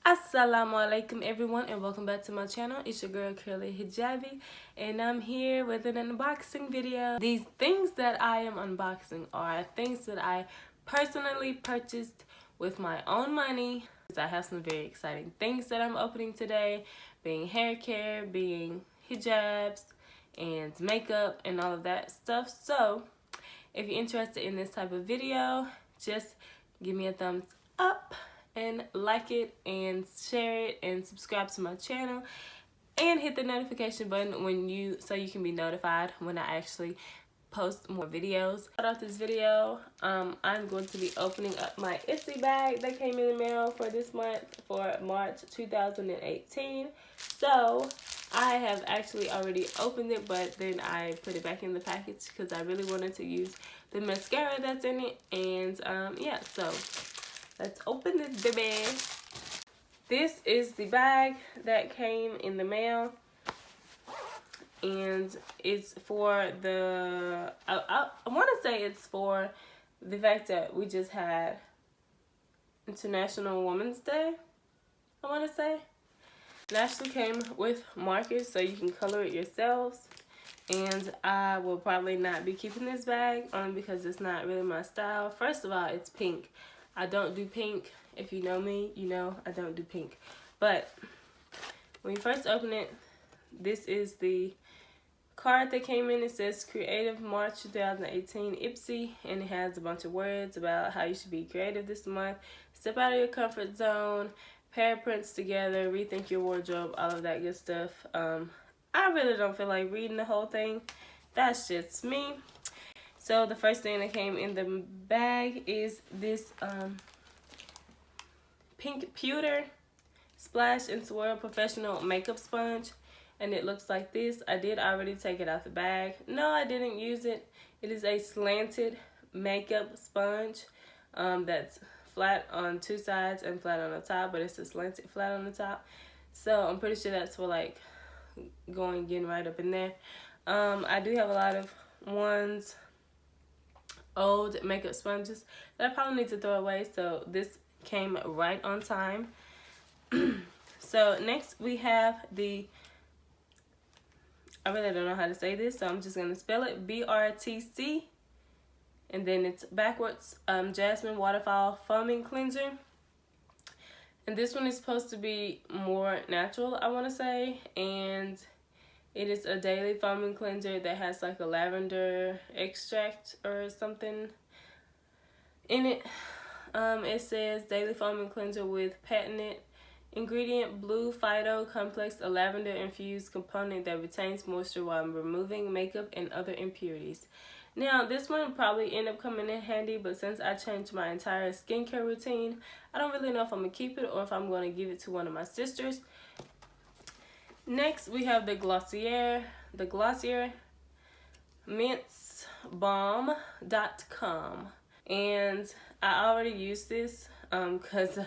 Assalamu alaikum everyone, and welcome back to my channel. It's your girl Curly Hijabii, and I'm here with an unboxing video. These things that I am unboxing are things that I personally purchased with my own money. I have some very exciting things that I'm opening today, being hair care, being hijabs and makeup and all of that stuff. So if you're interested in this type of video, just give me a thumbs up and like it and share it and subscribe to my channel and hit the notification button so you can be notified when I actually post more videos. Start off this video, I'm going to be opening up my Ipsy bag that came in the mail for this month for March 2018. So I have actually already opened it, but then I put it back in the package because I really wanted to use the mascara that's in it. And yeah, so let's open this baby. This is the bag that came in the mail, and it's for the I want to say it's for the fact that we just had International Women's Day. I want to say it actually came with markers so you can color it yourselves, and I will probably not be keeping this bag only because it's not really my style. First of all, it's pink. I don't do pink. If you know me, you know I don't do pink. But when you first open it, this is the card that came in. It says Creative March 2018 Ipsy, and it has a bunch of words about how you should be creative this month. Step out of your comfort zone, pair prints together, rethink your wardrobe, all of that good stuff. I really don't feel like reading the whole thing. That's just me. So the first thing that came in the bag is this pink pewter splash and swirl professional makeup sponge, and it looks like this. I did already take it out the bag. No, I didn't use it. It is a slanted makeup sponge that's flat on two sides and flat on the top, but it's a slanted flat on the top. So I'm pretty sure that's for like getting right up in there. I do have a lot of old makeup sponges that I probably need to throw away, so this came right on time. So next we have I really don't know how to say this, so I'm just going to spell it, BRTC, and then it's backwards, Jasmine Waterfall Foaming Cleanser. And this one is supposed to be more natural, I want to say, and it is a daily foaming cleanser that has like a lavender extract or something in it. It says daily foaming cleanser with patented ingredient Blue Phyto Complex, a lavender infused component that retains moisture while removing makeup and other impurities. Now this one will probably end up coming in handy, but since I changed my entire skincare routine, I don't really know if I'm gonna keep it or if I'm gonna give it to one of my sisters. Next we have the Glossier mintsbalm.com, and I already used this because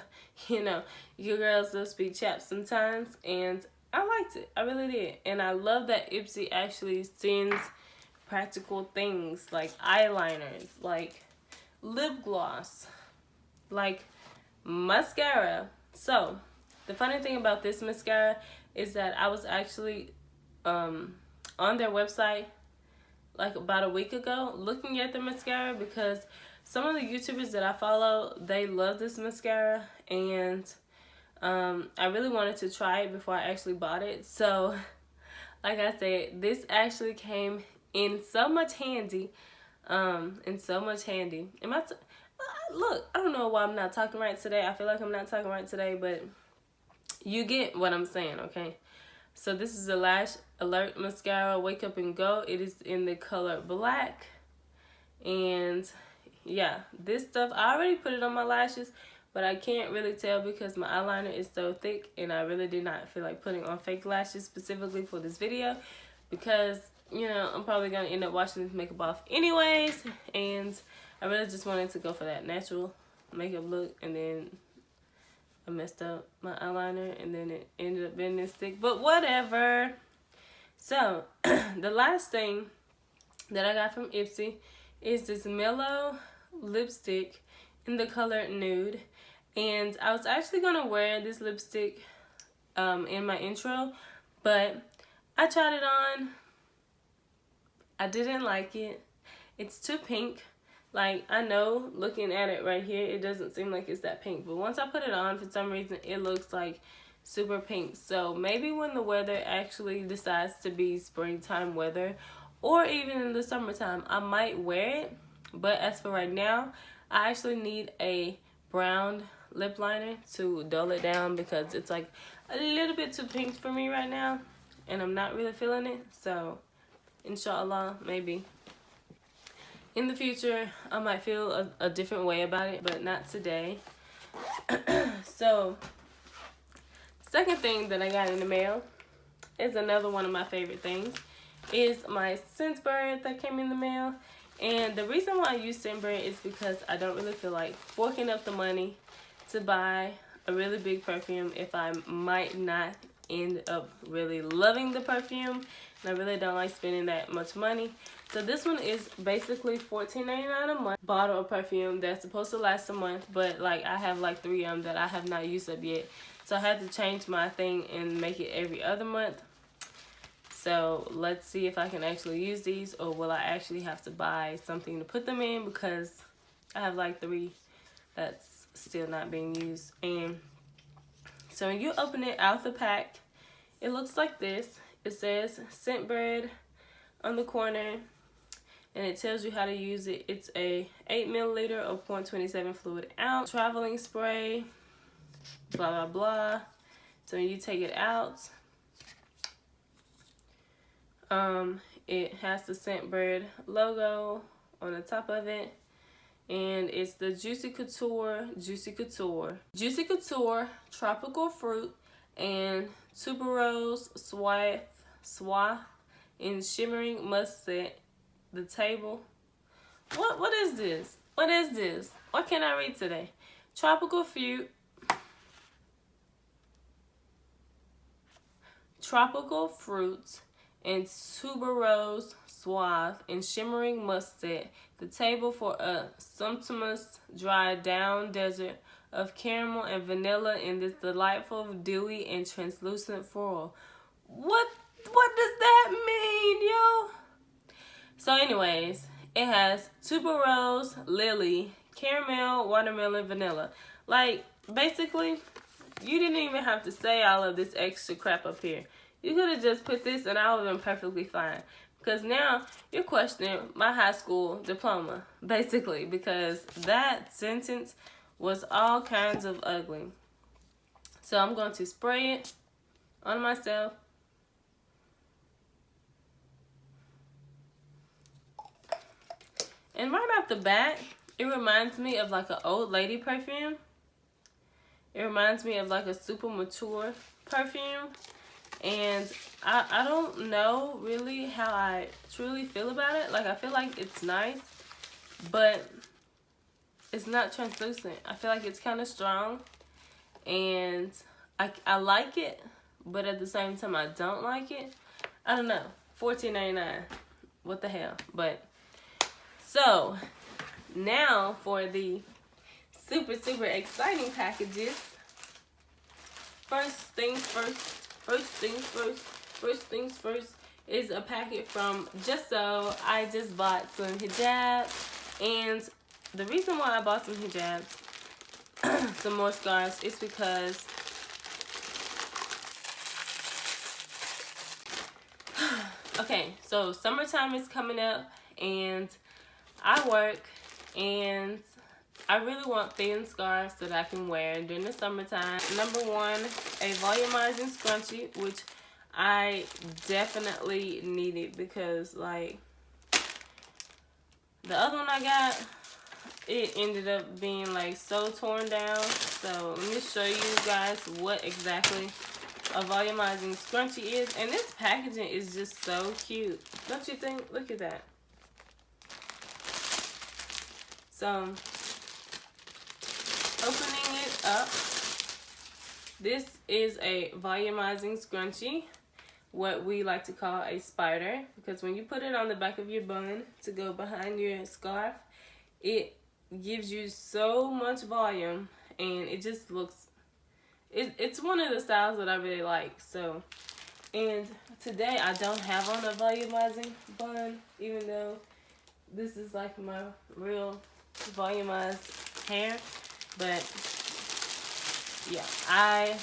you know your girls do speak chap sometimes, and I liked it. I really did. And I love that Ipsy actually sends practical things like eyeliners, like lip gloss, like mascara. So the funny thing about this mascara is that I was actually on their website like about a week ago looking at the mascara because some of the YouTubers that I follow, they love this mascara, and I really wanted to try it before I actually bought it. So like I said, this actually came in so much handy. Look, I don't know why I'm not talking right today. I feel like I'm not talking right today, but you get what I'm saying, okay? So this is a Lash Alert Mascara Wake Up and Go. It is in the color black. And yeah, this stuff, I already put it on my lashes, but I can't really tell because my eyeliner is so thick, and I really did not feel like putting on fake lashes specifically for this video because, you know, I'm probably going to end up washing this makeup off anyways, and I really just wanted to go for that natural makeup look, and then I messed up my eyeliner, and then it ended up being this thick, but whatever. So the last thing that I got from Ipsy is this Mellow lipstick in the color Nude, And I was actually gonna wear this lipstick in my intro, but I tried it on. I didn't like it. It's too pink. Like, I know looking at it right here, it doesn't seem like it's that pink, but once I put it on, for some reason it looks like super pink. So maybe when the weather actually decides to be springtime weather, or even in the summertime, I might wear it. But as for right now, I actually need a brown lip liner to dull it down, because it's like a little bit too pink for me right now, and I'm not really feeling it. So inshallah, maybe in the future I might feel a different way about it, but not today. So second thing that I got in the mail is another one of my favorite things, is my Scentbird that came in the mail. And the reason why I use Scentbird is because I don't really feel like forking up the money to buy a really big perfume if I might not end up really loving the perfume, and I really don't like spending that much money. So this one is basically $14.99 a month bottle of perfume that's supposed to last a month, but like I have like 3 of them that I have not used up yet. So I had to change my thing and make it every other month. So let's see if I can actually use these, or will I actually have to buy something to put them in, because I have like 3 that's still not being used. And so when you open it out the pack, it looks like this. It says Scentbird on the corner, and it tells you how to use it. It's a 8 milliliter or 0.27 fluid ounce traveling spray, blah blah blah. So when you take it out, it has the Scentbird logo on the top of it, and it's the Juicy Couture Tropical Fruit and Tuberose Swath in Shimmering Mustard. The table. What is this? What is this? What can I read today? Tropical fruits and tuberose swath and shimmering mustard. The table for a sumptuous dry down desert of caramel and vanilla in this delightful, dewy, and translucent floral. What does that mean, yo? So anyways, it has tuberose, lily, caramel, watermelon, vanilla. Like, basically, you didn't even have to say all of this extra crap up here. You could have just put this and I would have been perfectly fine. Because now you're questioning my high school diploma, basically, because that sentence was all kinds of ugly. So I'm going to spray it on myself. And right off the bat, it reminds me of like an old lady perfume. It reminds me of like a super mature perfume. And I don't know really how I truly feel about it. Like, I feel like it's nice, but it's not translucent. I feel like it's kind of strong. And I like it, but at the same time I don't like it. I don't know. $14.99. What the hell? But so now for the super exciting packages. First things first is a packet from Just So. I just bought some hijabs, and the reason why I bought some hijabs, some more scarves, is because okay, so summertime is coming up, and I work, and I really want thin scarves that I can wear during the summertime. Number 1, a volumizing scrunchie, which I definitely needed, because like the other one I got, it ended up being like so torn down. So let me show you guys what exactly a volumizing scrunchie is. And this packaging is just so cute, don't you think? Look at that. So opening it up, this is a volumizing scrunchie, what we like to call a spider, because when you put it on the back of your bun to go behind your scarf, it gives you so much volume and it just looks, it's one of the styles that I really like. So, and today I don't have on a volumizing bun, even though this is like my real volumized hair. But yeah, I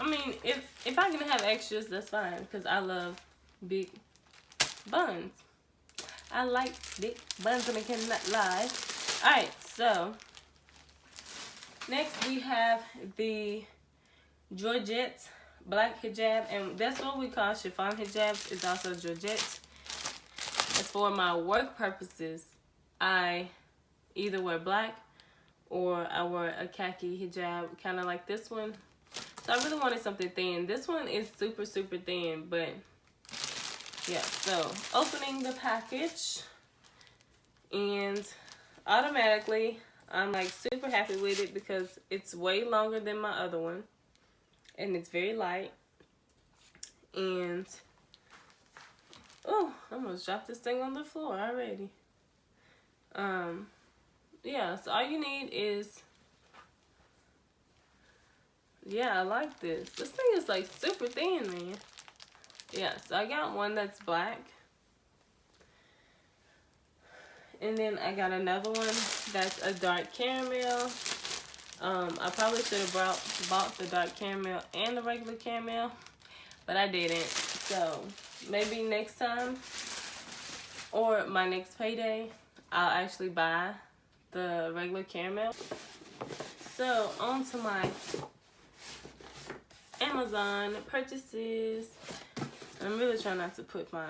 mean, if I can have extras, that's fine, because I love big buns. I like big buns and I cannot lie. Alright, so next we have the Georgette black hijab, and that's what we call chiffon hijabs. It's also Georgette. As for my work purposes, I either wear black or I wear a khaki hijab, kind of like this one. So I really wanted something thin. This one is super, super thin, but yeah. So opening the package, and automatically I'm like super happy with it because it's way longer than my other one, and it's very light. And oh, I almost dropped this thing on the floor already. Yeah, so all you need is, yeah, I like this. This thing is like super thin, man. Yeah, so I got one that's black. And then I got another one that's a dark caramel. I probably should have bought the dark caramel and the regular caramel, but I didn't. So maybe next time or my next payday, I'll actually buy the regular caramel. So on to my Amazon purchases. I'm really trying not to put my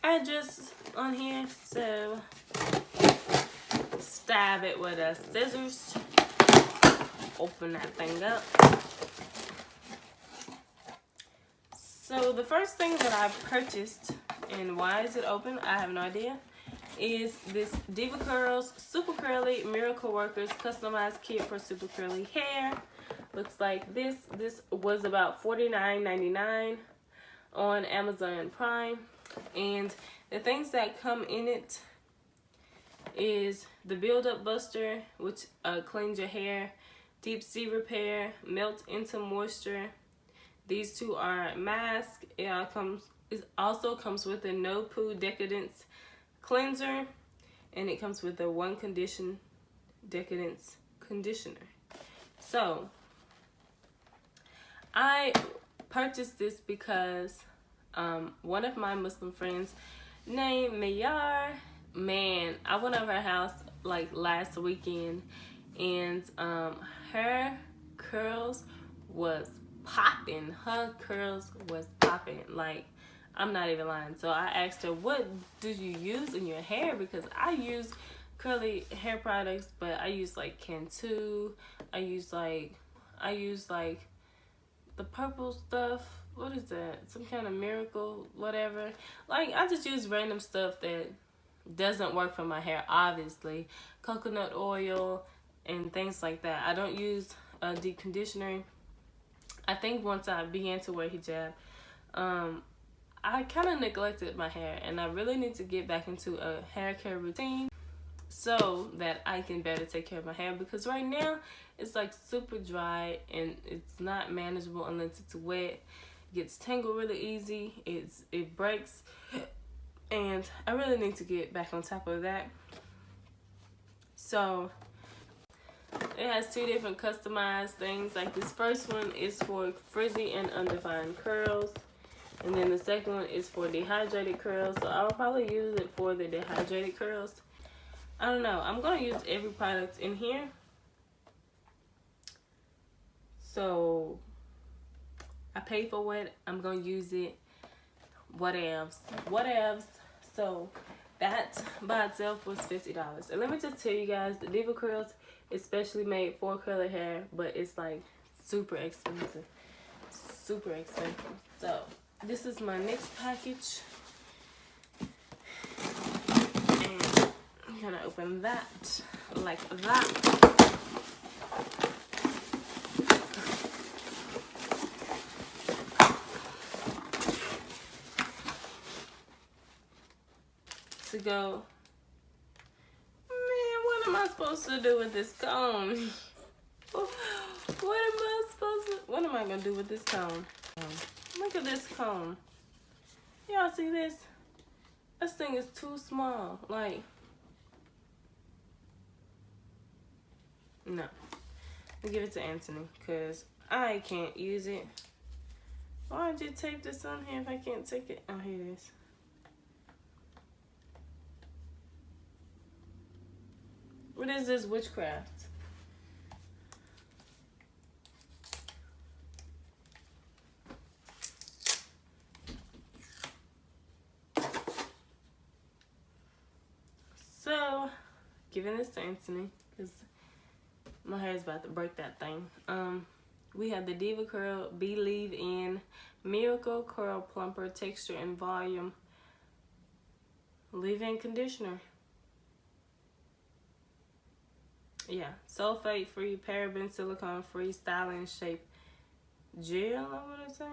address on here, so stab it with a scissors. Open that thing up. So the first thing that I purchased, and why is it open, I have no idea, is this Diva Curls Super Curly Miracle Workers customized kit for super curly hair. Looks like this. This was about $49.99 on Amazon Prime. And the things that come in it is the Build Up Buster, which cleans your hair, Deep Sea Repair, Melt into Moisture. These two are mask. It also comes with a No Poo Decadence Cleanser, and it comes with a One Condition Decadence Conditioner. So I purchased this because one of my Muslim friends named Mayar, man, I went over her house like last weekend, and her curls was popping. Her curls was popping. Like, I'm not even lying. So I asked her, what do you use in your hair? Because I use curly hair products, but I use like Cantu. I use like the purple stuff. What is that? Some kind of Miracle, whatever. Like, I just use random stuff that doesn't work for my hair, obviously. Coconut oil and things like that. I don't use a deep conditioner. I think once I began to wear hijab, I kind of neglected my hair, and I really need to get back into a hair care routine so that I can better take care of my hair, because right now it's like super dry and it's not manageable unless it's wet. It gets tangled really easy. It breaks, and I really need to get back on top of that. So it has two different customized things. Like, this first one is for frizzy and undefined curls, and then the second one is for dehydrated curls. So I'll probably use it for the dehydrated curls. I don't know. I'm going to use every product in here. So I pay for what I'm going to use it. Whatevs. So that by itself was $50. And let me just tell you guys, the Diva Curls is specially made for curly hair, but it's like super expensive. Super expensive. So this is my next package. And I'm gonna open that like that. To go, man, what am am I supposed to do with this comb? What am I gonna do with this comb? Look at this comb. Y'all see this? This thing is too small. Like, no. I'll give it to Anthony because I can't use it. Why did you tape this on here if I can't take it? Oh, here it is. What is this witchcraft? So, giving this to Anthony because my hair is about to break that thing. We have the Diva Curl Believe in Miracle Curl Plumper Texture and Volume Leave-In Conditioner. Yeah, sulfate free, paraben, silicone free, styling shape gel. I want to say,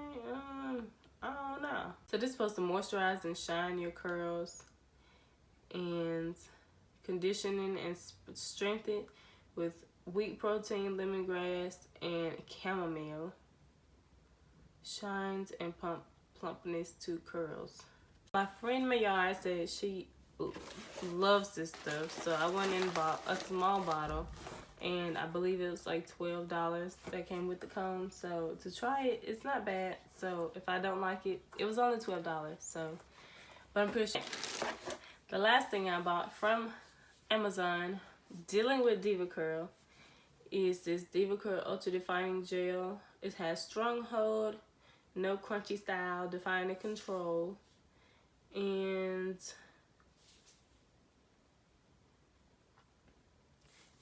I don't know. So this is supposed to moisturize and shine your curls and conditioning and strengthen with wheat protein, lemongrass, and chamomile. Shines and plumpness to curls. My friend Mayar said she loves this stuff, so I went and bought a small bottle, and I believe it was like $12 that came with the comb. So to try it, it's not bad. So if I don't like it, it was only $12. So, but I'm pretty sure. The last thing I bought from Amazon, dealing with Diva Curl, is this Diva Curl Ultra Defining Gel. It has strong hold, no crunchy style, define and control, and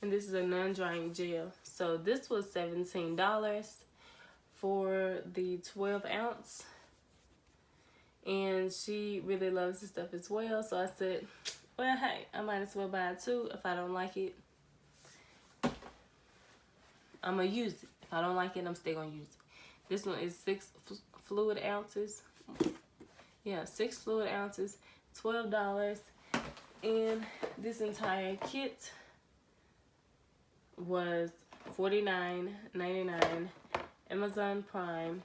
this is a non-drying gel. So this was $17 for the 12 ounce. And she really loves this stuff as well. So I said, well, hey, I might as well buy it too. If I don't like it, I'm going to use it. If I don't like it, I'm still going to use it. This one is 6 fluid ounces. Yeah, 6 fluid ounces, $12. And this entire kit was $49.99 Amazon Prime.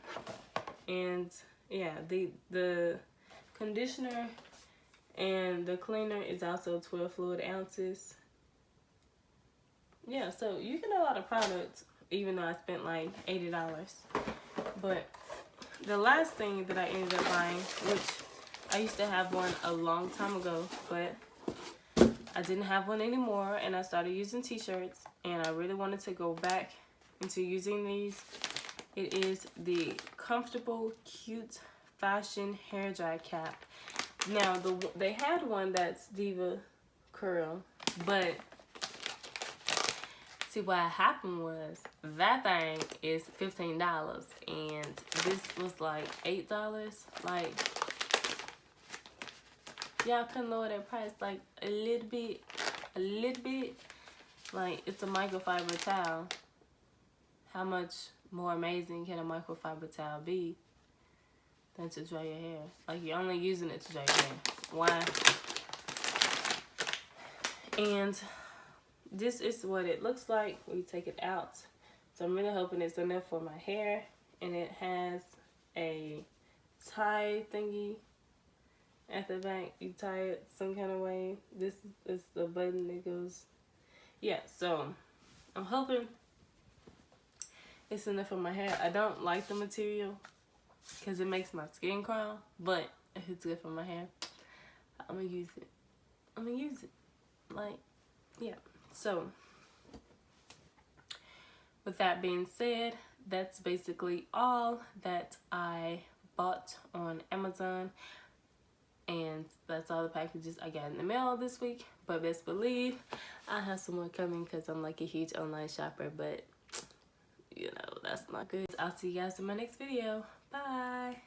And yeah, the conditioner and the cleaner is also 12 fluid ounces. Yeah, so you get a lot of products, even though I spent like $80. But the last thing that I ended up buying, which I used to have one a long time ago, but I didn't have one anymore, and I started using t-shirts, and I really wanted to go back into using these. It is the Comfortable Cute Fashion Hair Dry Cap. Now, they had one that's Diva Curl, but see what happened was that thing is $15, and this was like $8. Like, y'all couldn't lower that price like a little bit. Like, it's a microfiber towel. How much more amazing can a microfiber towel be than to dry your hair? Like, you're only using it to dry your hair. Why? And this is what it looks like when you take it out. So I'm really hoping it's enough for my hair. And it has a tie thingy at the back. You tie it some kind of way. This is the button that goes. Yeah, so I'm hoping it's enough for my hair. I don't like the material because it makes my skin crawl, but if it's good for my hair, I'm gonna use it. Like, yeah. So with that being said, that's basically all that I bought on Amazon, and that's all the packages I got in the mail this week. But best believe I have some more coming because I'm like a huge online shopper, but you know, that's not good. I'll see you guys in my next video. Bye.